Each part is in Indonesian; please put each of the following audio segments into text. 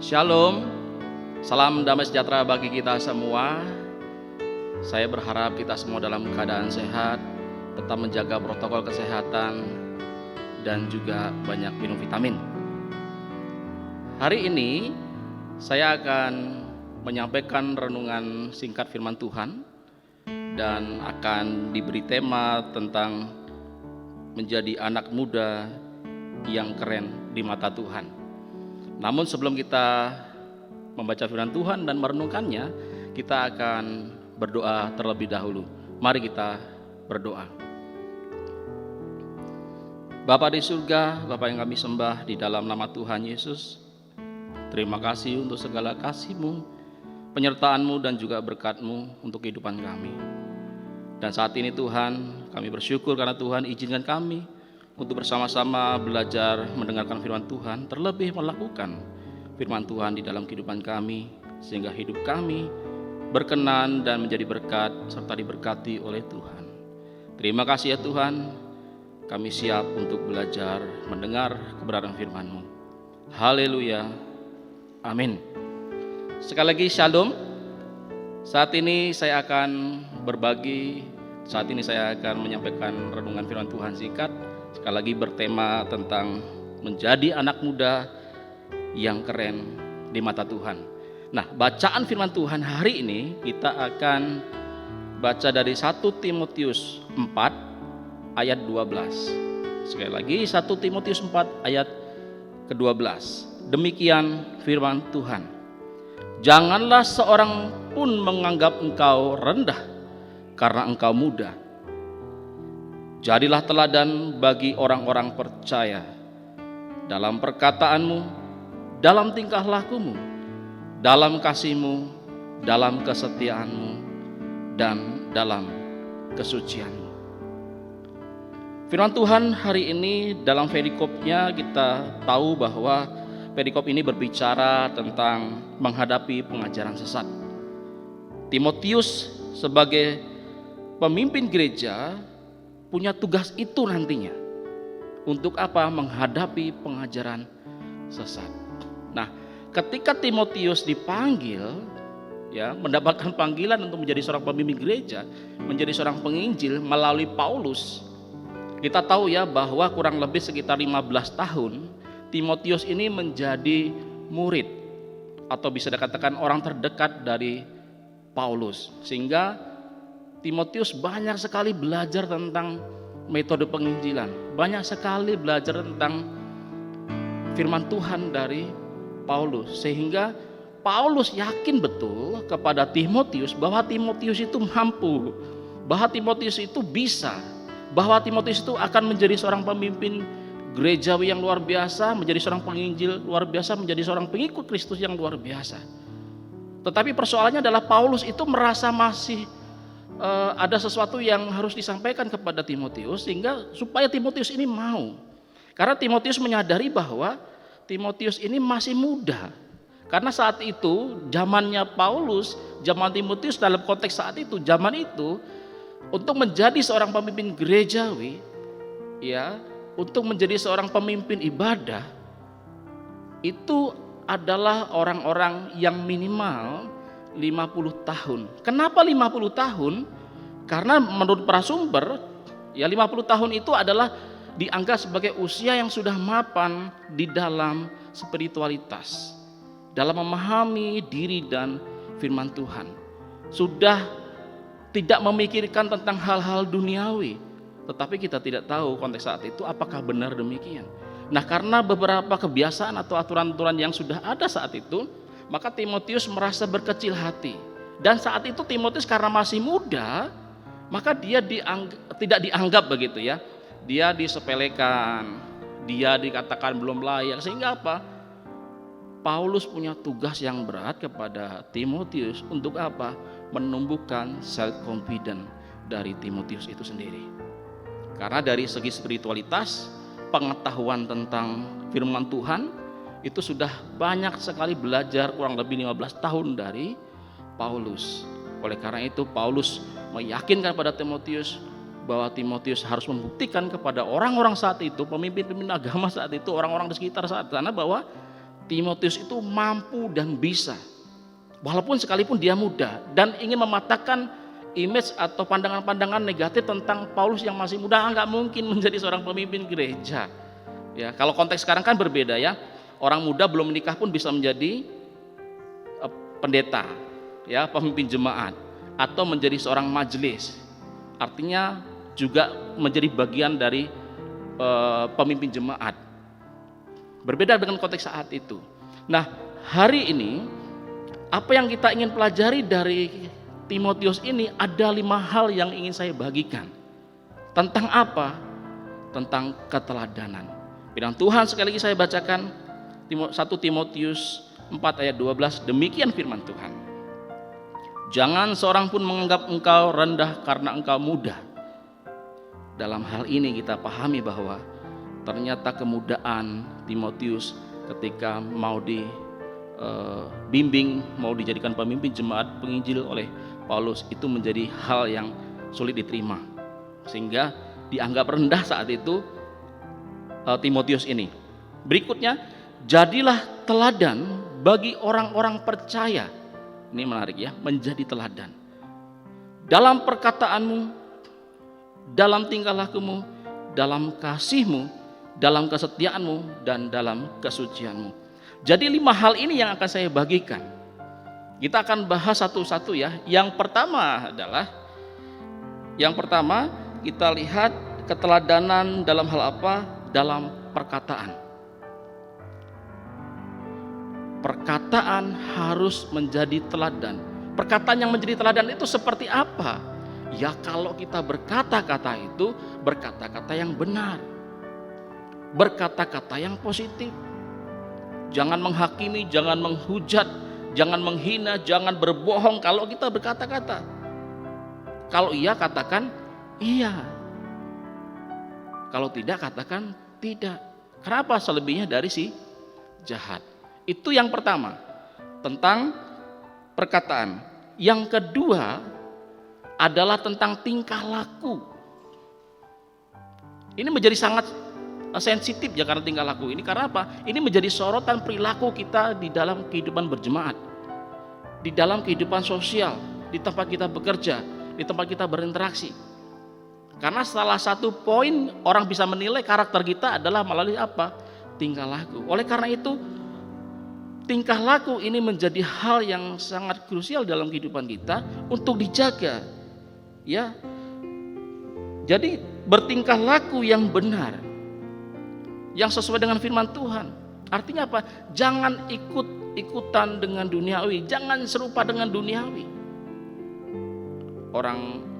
Shalom, salam damai sejahtera bagi kita semua. Saya berharap kita semua dalam keadaan sehat, tetap menjaga protokol kesehatan, dan juga banyak minum vitamin. Hari ini saya akan menyampaikan renungan singkat firman Tuhan dan akan diberi tema tentang menjadi anak muda yang keren di mata Tuhan. Namun sebelum kita membaca firman Tuhan dan merenungkannya, kita akan berdoa terlebih dahulu. Mari kita berdoa. Bapa di surga, Bapa yang kami sembah di dalam nama Tuhan Yesus, terima kasih untuk segala kasih-Mu, penyertaan-Mu dan juga berkat-Mu untuk kehidupan kami. Dan saat ini Tuhan, kami bersyukur karena Tuhan izinkan kami untuk bersama-sama belajar mendengarkan firman Tuhan, terlebih melakukan firman Tuhan di dalam kehidupan kami, sehingga hidup kami berkenan dan menjadi berkat serta diberkati oleh Tuhan. Terima kasih ya Tuhan, kami siap untuk belajar mendengar kebenaran firman-Mu. Haleluya, amin. Sekali lagi shalom. Saat ini saya akan menyampaikan renungan firman Tuhan singkat. Sekali lagi bertema tentang menjadi anak muda yang keren di mata Tuhan. Nah, bacaan firman Tuhan hari ini kita akan baca dari 1 Timotius 4 ayat 12. Sekali lagi 1 Timotius 4 ayat ke-12. Demikian firman Tuhan. Janganlah seorang pun menganggap engkau rendah karena engkau muda. Jadilah teladan bagi orang-orang percaya dalam perkataanmu, dalam tingkah lakumu, dalam kasihmu, dalam kesetiaanmu, dan dalam kesucianmu. Firman Tuhan hari ini dalam perikopnya kita tahu bahwa perikop ini berbicara tentang menghadapi pengajaran sesat. Timotius sebagai pemimpin gereja punya tugas itu nantinya. Untuk apa? Menghadapi pengajaran sesat. Nah, ketika Timotius dipanggil, mendapatkan panggilan untuk menjadi seorang pemimpin gereja, menjadi seorang penginjil melalui Paulus. Kita tahu ya bahwa kurang lebih sekitar 15 tahun Timotius ini menjadi murid atau bisa dikatakan orang terdekat dari Paulus, sehingga Timotius banyak sekali belajar tentang metode penginjilan, banyak sekali belajar tentang firman Tuhan dari Paulus, sehingga Paulus yakin betul kepada Timotius bahwa Timotius itu mampu, bahwa Timotius itu bisa, bahwa Timotius itu akan menjadi seorang pemimpin gerejawi yang luar biasa, menjadi seorang penginjil luar biasa, menjadi seorang pengikut Kristus yang luar biasa. Tetapi persoalannya adalah Paulus itu merasa masih ada sesuatu yang harus disampaikan kepada Timotius, sehingga supaya Timotius ini mau. Karena Timotius menyadari bahwa Timotius ini masih muda. Karena saat itu zamannya Paulus, zaman Timotius dalam konteks saat itu, zaman itu untuk menjadi seorang pemimpin gerejawi, untuk menjadi seorang pemimpin ibadah, itu adalah orang-orang yang minimal 50 tahun. Kenapa 50 tahun? Karena menurut para sumber, 50 tahun itu adalah dianggap sebagai usia yang sudah mapan di dalam spiritualitas, dalam memahami diri dan firman Tuhan. Sudah tidak memikirkan tentang hal-hal duniawi. Tetapi kita tidak tahu konteks saat itu apakah benar demikian. Nah, karena beberapa kebiasaan atau aturan-aturan yang sudah ada saat itu, maka Timotius merasa berkecil hati. Dan saat itu Timotius karena masih muda, maka dia tidak dianggap begitu ya. Dia disepelekan, dia dikatakan belum layak. Sehingga apa? Paulus punya tugas yang berat kepada Timotius untuk apa? Menumbuhkan self confidence dari Timotius itu sendiri. Karena dari segi spiritualitas, pengetahuan tentang firman Tuhan itu sudah banyak sekali belajar, kurang lebih 15 tahun dari Paulus. Oleh karena itu Paulus meyakinkan pada Timotius bahwa Timotius harus membuktikan kepada orang-orang saat itu, pemimpin-pemimpin agama saat itu, orang-orang di sekitar saat sana, bahwa Timotius itu mampu dan bisa, walaupun sekalipun dia muda dan ingin mematahkan image atau pandangan-pandangan negatif tentang Paulus yang masih muda. Nggak mungkin menjadi seorang pemimpin gereja. Ya, kalau konteks sekarang kan berbeda ya. Orang muda belum menikah pun bisa menjadi pendeta, ya, pemimpin jemaat, atau menjadi seorang majelis. Artinya juga menjadi bagian dari pemimpin jemaat. Berbeda dengan konteks saat itu. Nah, hari ini apa yang kita ingin pelajari dari Timotius ini, ada 5 hal yang ingin saya bagikan. Tentang apa? Tentang keteladanan. Firman Tuhan sekali lagi saya bacakan 1 Timotius 4 ayat 12. Demikian firman Tuhan. Jangan seorang pun menganggap engkau rendah karena engkau muda. Dalam hal ini kita pahami bahwa ternyata kemudaan Timotius ketika mau dibimbing, mau dijadikan pemimpin jemaat penginjil oleh Paulus, itu menjadi hal yang sulit diterima, sehingga dianggap rendah saat itu Timotius ini. Berikutnya, jadilah teladan bagi orang-orang percaya. Ini menarik ya, menjadi teladan dalam perkataanmu, dalam tingkah lakumu, dalam kasihmu, dalam kesetiaanmu, dan dalam kesucianmu. Jadi 5 hal ini yang akan saya bagikan. Kita akan bahas satu-satu ya. Yang pertama kita lihat keteladanan dalam hal apa? Dalam perkataan. Perkataan harus menjadi teladan. Perkataan yang menjadi teladan itu seperti apa? Ya, kalau kita berkata-kata itu berkata-kata yang benar, berkata-kata yang positif. Jangan menghakimi, jangan menghujat, jangan menghina, jangan berbohong kalau kita berkata-kata. Kalau iya, katakan iya. Kalau tidak, katakan tidak. Kenapa? Selebihnya dari si jahat. Itu yang pertama, tentang perkataan. Yang kedua adalah tentang tingkah laku. Ini menjadi sangat sensitif ya, karena tingkah laku ini. Karena apa? Ini menjadi sorotan perilaku kita di dalam kehidupan berjemaat, di dalam kehidupan sosial, di tempat kita bekerja, di tempat kita berinteraksi. Karena salah satu poin orang bisa menilai karakter kita adalah melalui apa? Tingkah laku. Oleh karena itu, tingkah laku ini menjadi hal yang sangat krusial dalam kehidupan kita untuk dijaga. Ya. Jadi bertingkah laku yang benar, yang sesuai dengan firman Tuhan. Artinya apa? Jangan ikut-ikutan dengan duniawi, jangan serupa dengan duniawi. Orang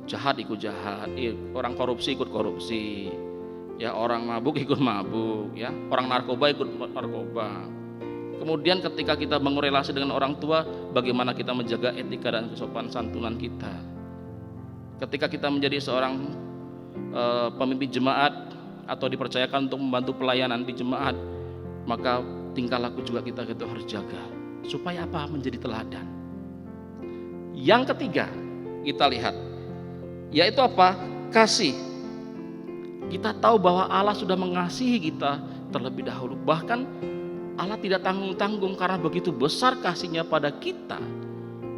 jahat ikut jahat, orang korupsi ikut korupsi, ya, orang mabuk ikut mabuk, ya, orang narkoba ikut narkoba. Kemudian ketika kita mengorelasi dengan orang tua, bagaimana kita menjaga etika dan kesopanan santunan kita. Ketika kita menjadi seorang pemimpin jemaat atau dipercayakan untuk membantu pelayanan di jemaat, maka tingkah laku juga kita harus jaga supaya apa? Menjadi teladan. Yang ketiga kita lihat, yaitu apa? Kasih. Kita tahu bahwa Allah sudah mengasihi kita terlebih dahulu. Bahkan Allah tidak tanggung-tanggung karena begitu besar kasihnya pada kita.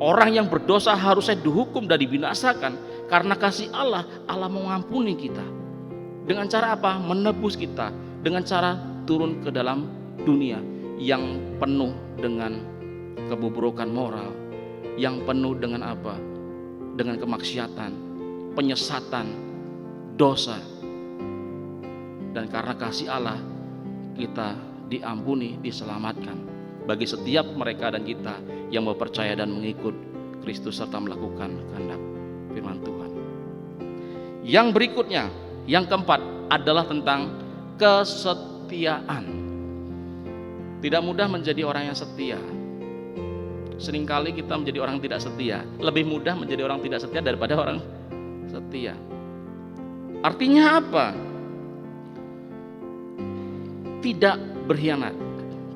Orang yang berdosa harusnya dihukum dan dibinasakan. Karena kasih Allah, Allah mengampuni kita. Dengan cara apa? Menebus kita. Dengan cara turun ke dalam dunia yang penuh dengan kebubrukan moral, yang penuh dengan apa? Dengan kemaksiatan, penyesatan, dosa. Dan karena kasih Allah, kita diampuni, diselamatkan. Bagi setiap mereka dan kita yang mau percaya dan mengikut Kristus serta melakukan kehendak firman Tuhan. Yang berikutnya, yang keempat adalah tentang kesetiaan. Tidak mudah menjadi orang yang setia. Seringkali kita menjadi orang tidak setia. Lebih mudah menjadi orang tidak setia daripada orang setia. Artinya apa? Tidak berkhianat,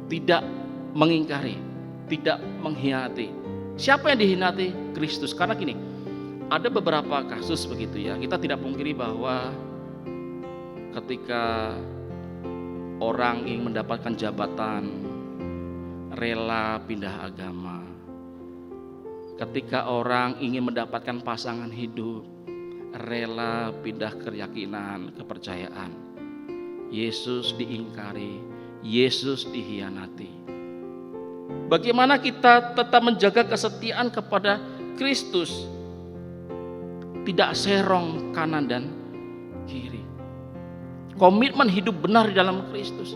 tidak mengingkari, tidak mengkhianati. Siapa yang dihianati? Kristus. Karena gini, ada beberapa kasus begitu ya. Kita tidak pungkiri bahwa ketika orang ingin mendapatkan jabatan, rela pindah agama. Ketika orang ingin mendapatkan pasangan hidup, rela pindah keyakinan, kepercayaan. Yesus diingkari, Yesus dihianati. Bagaimana kita tetap menjaga kesetiaan kepada Kristus, tidak serong kanan dan kiri. Komitmen hidup benar di dalam Kristus.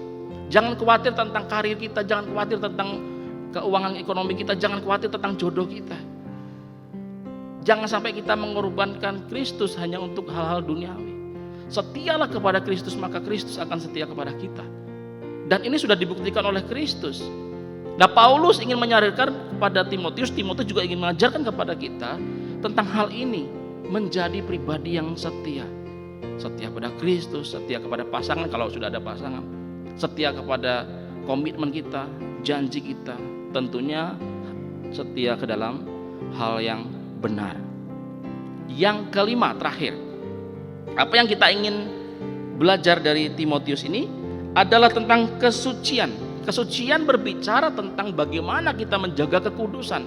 Jangan khawatir tentang karir kita, jangan khawatir tentang keuangan ekonomi kita, jangan khawatir tentang jodoh kita. Jangan sampai kita mengorbankan Kristus hanya untuk hal-hal duniawi. Setialah kepada Kristus, maka Kristus akan setia kepada kita. Dan ini sudah dibuktikan oleh Kristus. Nah, Paulus ingin menyadarkan kepada Timotius, Timotius juga ingin mengajarkan kepada kita tentang hal ini, menjadi pribadi yang setia. Setia kepada Kristus, setia kepada pasangan kalau sudah ada pasangan, setia kepada komitmen kita, janji kita, tentunya setia ke dalam hal yang benar. Yang kelima, terakhir, apa yang kita ingin belajar dari Timotius ini adalah tentang kesucian. Kesucian berbicara tentang bagaimana kita menjaga kekudusan.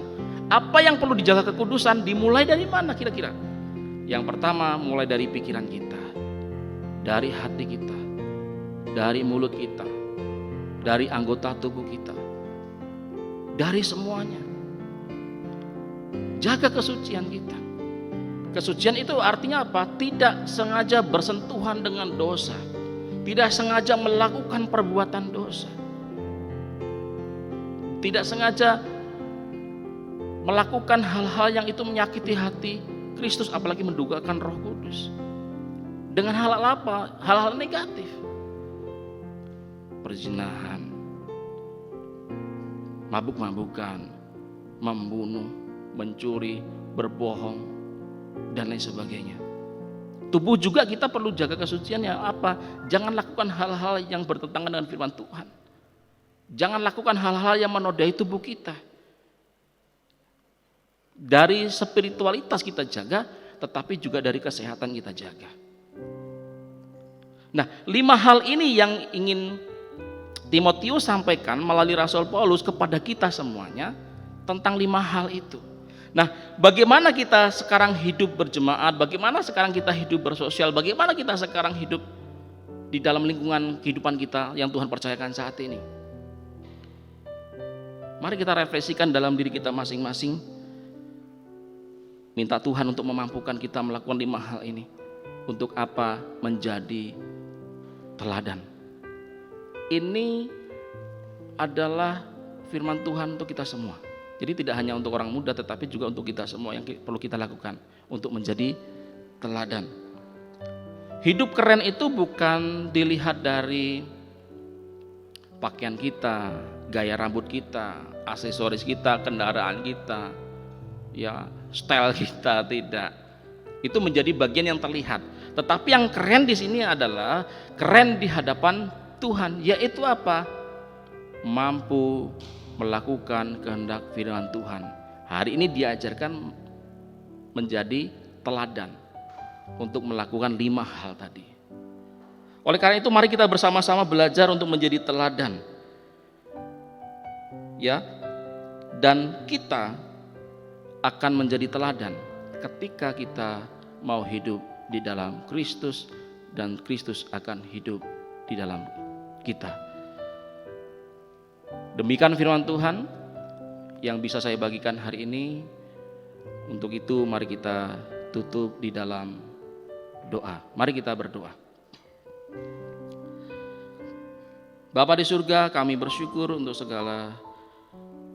Apa yang perlu dijaga kekudusan, dimulai dari mana kira-kira? Yang pertama, mulai dari pikiran kita, dari hati kita, dari mulut kita, dari anggota tubuh kita, dari semuanya. Jaga kesucian kita. Kesucian itu artinya apa? Tidak sengaja bersentuhan dengan dosa, tidak sengaja melakukan perbuatan dosa, tidak sengaja melakukan hal-hal yang itu menyakiti hati Kristus, apalagi mendugakan Roh Kudus dengan hal-hal apa? Hal-hal negatif. Perzinahan, mabuk-mabukan, membunuh, mencuri, berbohong, dan lain sebagainya. Tubuh juga kita perlu jaga kesuciannya. Apa? Jangan lakukan hal-hal yang bertentangan dengan firman Tuhan. Jangan lakukan hal-hal yang menodai tubuh kita. Dari spiritualitas kita jaga, tetapi juga dari kesehatan kita jaga. Nah, 5 hal ini yang ingin Timotius sampaikan melalui Rasul Paulus kepada kita semuanya tentang 5 hal itu. Nah, bagaimana kita sekarang hidup berjemaat, bagaimana sekarang kita hidup bersosial, bagaimana kita sekarang hidup di dalam lingkungan kehidupan kita yang Tuhan percayakan saat ini. Mari kita refleksikan dalam diri kita masing-masing. Minta Tuhan untuk memampukan kita melakukan 5 hal ini. Untuk apa? Menjadi teladan. Ini adalah firman Tuhan untuk kita semua. Jadi tidak hanya untuk orang muda, tetapi juga untuk kita semua yang perlu kita lakukan untuk menjadi teladan. Hidup keren itu bukan dilihat dari pakaian kita, gaya rambut kita, aksesoris kita, kendaraan kita, ya, style kita, tidak. Itu menjadi bagian yang terlihat. Tetapi yang keren di sini adalah keren di hadapan Tuhan, yaitu apa? Mampu melakukan kehendak firman Tuhan. Hari ini diajarkan menjadi teladan untuk melakukan 5 hal tadi. Oleh karena itu mari kita bersama-sama belajar untuk menjadi teladan. Ya. Dan kita akan menjadi teladan ketika kita mau hidup di dalam Kristus dan Kristus akan hidup di dalam kita. Demikian firman Tuhan yang bisa saya bagikan hari ini. Untuk itu mari kita tutup di dalam doa. Mari kita berdoa. Bapa di surga, kami bersyukur untuk segala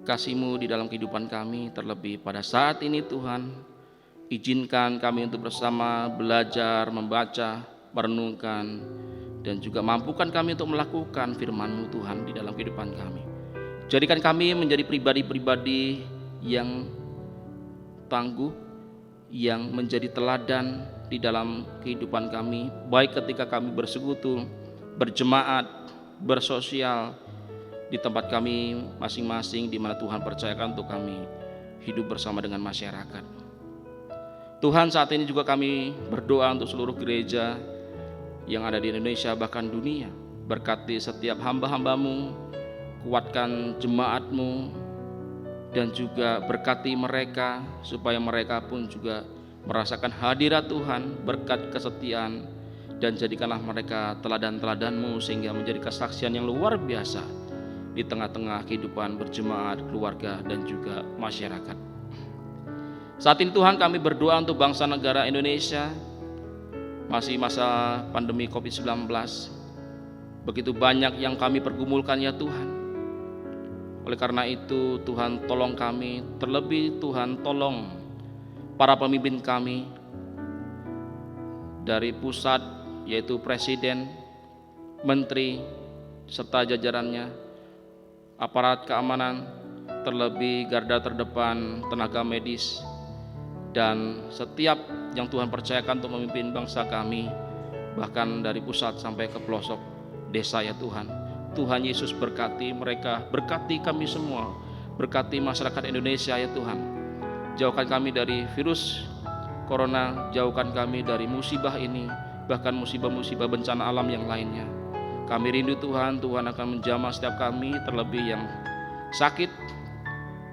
kasih-Mu di dalam kehidupan kami. Terlebih pada saat ini Tuhan, izinkan kami untuk bersama belajar, membaca, merenungkan, dan juga mampukan kami untuk melakukan firman-Mu Tuhan di dalam kehidupan kami. Jadikan kami menjadi pribadi-pribadi yang tangguh, yang menjadi teladan di dalam kehidupan kami, baik ketika kami bersekutu, berjemaat, bersosial, di tempat kami masing-masing di mana Tuhan percayakan untuk kami hidup bersama dengan masyarakat. Tuhan, saat ini juga kami berdoa untuk seluruh gereja yang ada di Indonesia bahkan dunia. Berkati setiap hamba-hambamu, kuatkan jemaatmu, dan juga berkati mereka supaya mereka pun juga merasakan hadirat Tuhan, berkat kesetiaan, dan jadikanlah mereka teladan-teladan-Mu sehingga menjadi kesaksian yang luar biasa di tengah-tengah kehidupan berjemaat, keluarga, dan juga masyarakat. Saat ini Tuhan, kami berdoa untuk bangsa negara Indonesia. Masih masa pandemi COVID-19, begitu banyak yang kami pergumulkan ya Tuhan. Oleh karena itu Tuhan tolong kami, terlebih Tuhan tolong para pemimpin kami dari pusat, yaitu Presiden, Menteri, serta jajarannya, aparat keamanan, terlebih garda terdepan, tenaga medis, dan setiap yang Tuhan percayakan untuk memimpin bangsa kami, bahkan dari pusat sampai ke pelosok desa ya Tuhan. Tuhan Yesus berkati mereka, berkati kami semua, berkati masyarakat Indonesia ya Tuhan. Jauhkan kami dari virus corona, jauhkan kami dari musibah ini, bahkan musibah-musibah bencana alam yang lainnya. Kami rindu Tuhan, Tuhan akan menjamah setiap kami, terlebih yang sakit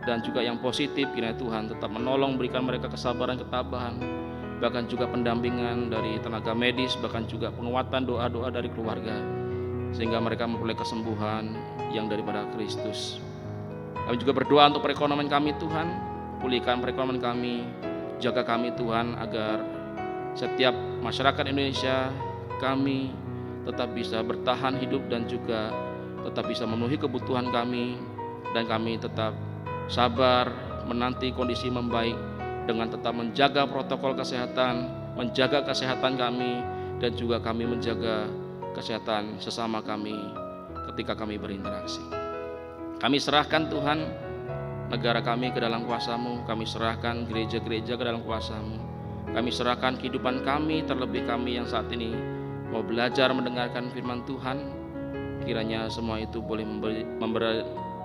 dan juga yang positif. Kiranya Tuhan tetap menolong, berikan mereka kesabaran, ketabahan, bahkan juga pendampingan dari tenaga medis, bahkan juga penguatan doa-doa dari keluarga, sehingga mereka memperoleh kesembuhan yang daripada Kristus. Kami juga berdoa untuk perekonomian kami Tuhan, pulihkan perekonomian kami, jaga kami Tuhan, agar setiap masyarakat Indonesia kami tetap bisa bertahan hidup dan juga tetap bisa memenuhi kebutuhan kami, dan kami tetap sabar menanti kondisi membaik dengan tetap menjaga protokol kesehatan, menjaga kesehatan kami, dan juga kami menjaga kesehatan sesama kami ketika kami berinteraksi. Kami serahkan Tuhan negara kami ke dalam kuasa-Mu, kami serahkan gereja-gereja ke dalam kuasa-Mu, kami serahkan kehidupan kami, terlebih kami yang saat ini mau belajar mendengarkan firman Tuhan. Kiranya semua itu boleh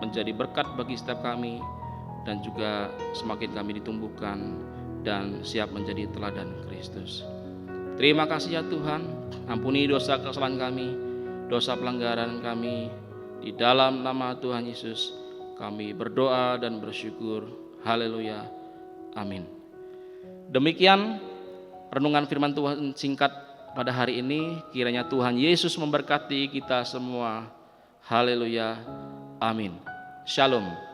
menjadi berkat bagi setiap kami, dan juga semakin kami ditumbuhkan dan siap menjadi teladan Kristus. Terima kasih ya Tuhan, ampuni dosa kesalahan kami, dosa pelanggaran kami. Di dalam nama Tuhan Yesus kami berdoa dan bersyukur. Haleluya, amin. Demikian renungan firman Tuhan singkat pada hari ini. Kiranya Tuhan Yesus memberkati kita semua. Haleluya, amin. Shalom.